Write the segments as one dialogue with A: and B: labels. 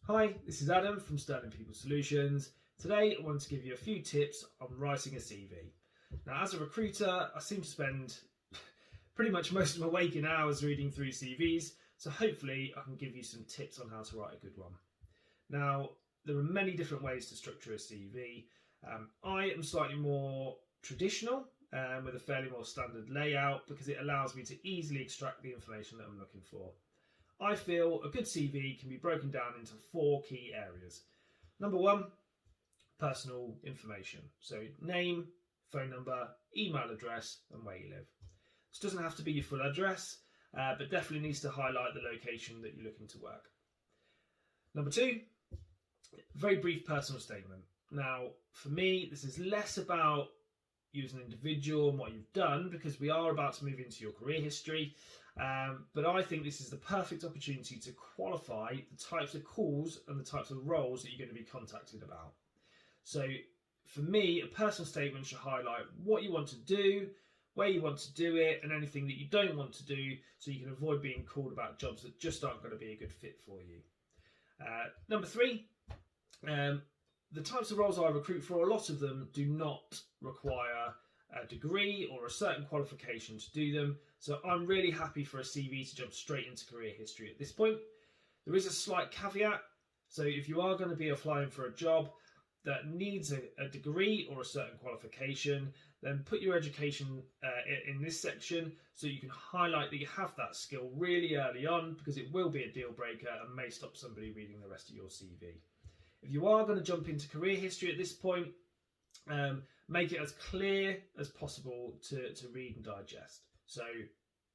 A: Hi, this is Adam from Sterling People Solutions. Today I want to give you a few tips on writing a CV. Now, as a recruiter, I seem to spend pretty much most of my waking hours reading through CVs, so hopefully I can give you some tips on how to write a good one. Now, there are many different ways to structure a CV. I am slightly more traditional with a fairly more standard layout because it allows me to easily extract the information that I'm looking for. I feel a good CV can be broken down into 4 key areas. Number 1, personal information. So name, phone number, email address, and where you live. This doesn't have to be your full address, but definitely needs to highlight the location that you're looking to work. Number 2, very brief personal statement. Now, for me, this is less about you as an individual and what you've done, because we are about to move into your career history. But I think this is the perfect opportunity to qualify the types of calls and the types of roles that you're going to be contacted about. So for me, a personal statement should highlight what you want to do, where you want to do it, and anything that you don't want to do, so you can avoid being called about jobs that just aren't going to be a good fit for you. Number 3, the types of roles I recruit for, a lot of them do not require a degree or a certain qualification to do them. So I'm really happy for a CV to jump straight into career history at this point. There is a slight caveat. So if you are going to be applying for a job that needs a degree or a certain qualification, then put your education in this section so you can highlight that you have that skill really early on, because it will be a deal breaker and may stop somebody reading the rest of your CV. If you are going to jump into career history at this point, make it as clear as possible to read and digest. So,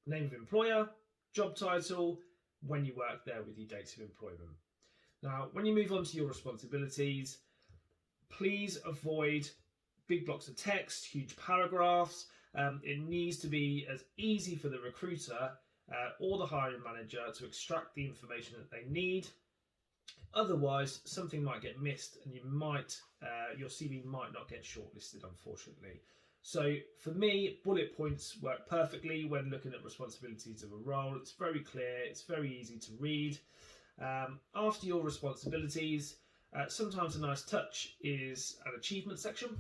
A: name of employer, job title, when you worked there with your dates of employment. Now, when you move on to your responsibilities, please avoid big blocks of text, huge paragraphs. It needs to be as easy for the recruiter or the hiring manager to extract the information that they need. Otherwise, something might get missed and your CV might not get shortlisted, unfortunately. So for me, bullet points work perfectly when looking at responsibilities of a role. It's very clear, it's very easy to read. After your responsibilities, sometimes a nice touch is an achievement section.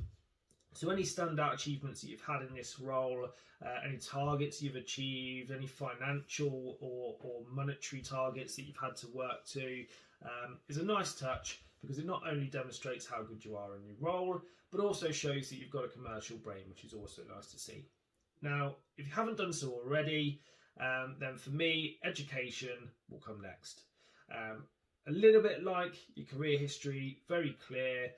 A: So any standout achievements that you've had in this role, any targets you've achieved, any financial or monetary targets that you've had to work to, is a nice touch, because it not only demonstrates how good you are in your role, but also shows that you've got a commercial brain, which is also nice to see. Now, if you haven't done so already, then for me, education will come next. A little bit like your career history, very clear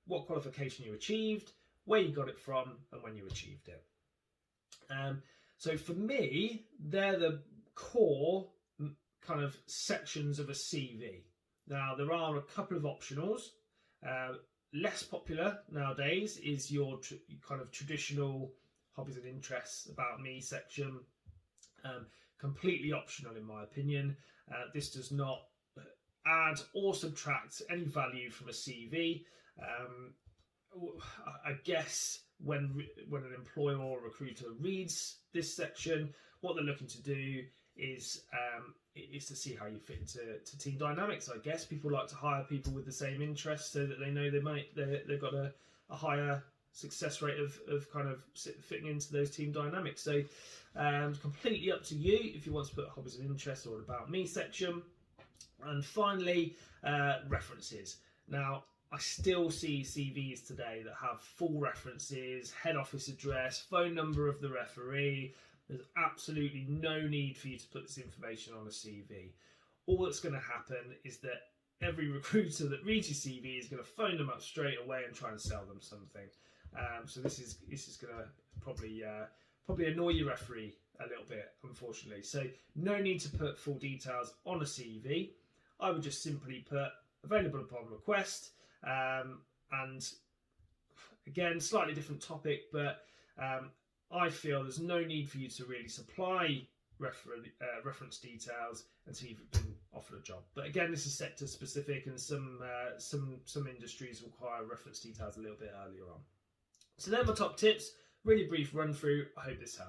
A: what qualification you achieved, where you got it from, and when you achieved it. So for me, they're the core kind of sections of a CV. Now, there are a couple of optionals. Less popular nowadays is your kind of traditional hobbies and interests, about me section. Completely optional in my opinion. This does not add or subtract any value from a CV. I guess when an employer or a recruiter reads this section, what they're looking to do is to see how you fit into team dynamics. I guess people like to hire people with the same interests so that they know they've got a higher success rate of kind of fitting into those team dynamics. So completely up to you if you want to put hobbies and interests or about me section. And finally, references. Now, I still see CVs today that have full references, head office address, phone number of the referee. There's absolutely no need for you to put this information on a CV. All that's going to happen is that every recruiter that reads your CV is going to phone them up straight away and try and sell them something. So this is going to probably annoy your referee a little bit, unfortunately. So no need to put full details on a CV. I would just simply put available upon request. And again, slightly different topic, but I feel there's no need for you to really supply reference details until you've been offered a job. But again, this is sector specific, and some industries require reference details a little bit earlier on. So they're my top tips. Really brief run through. I hope this helps.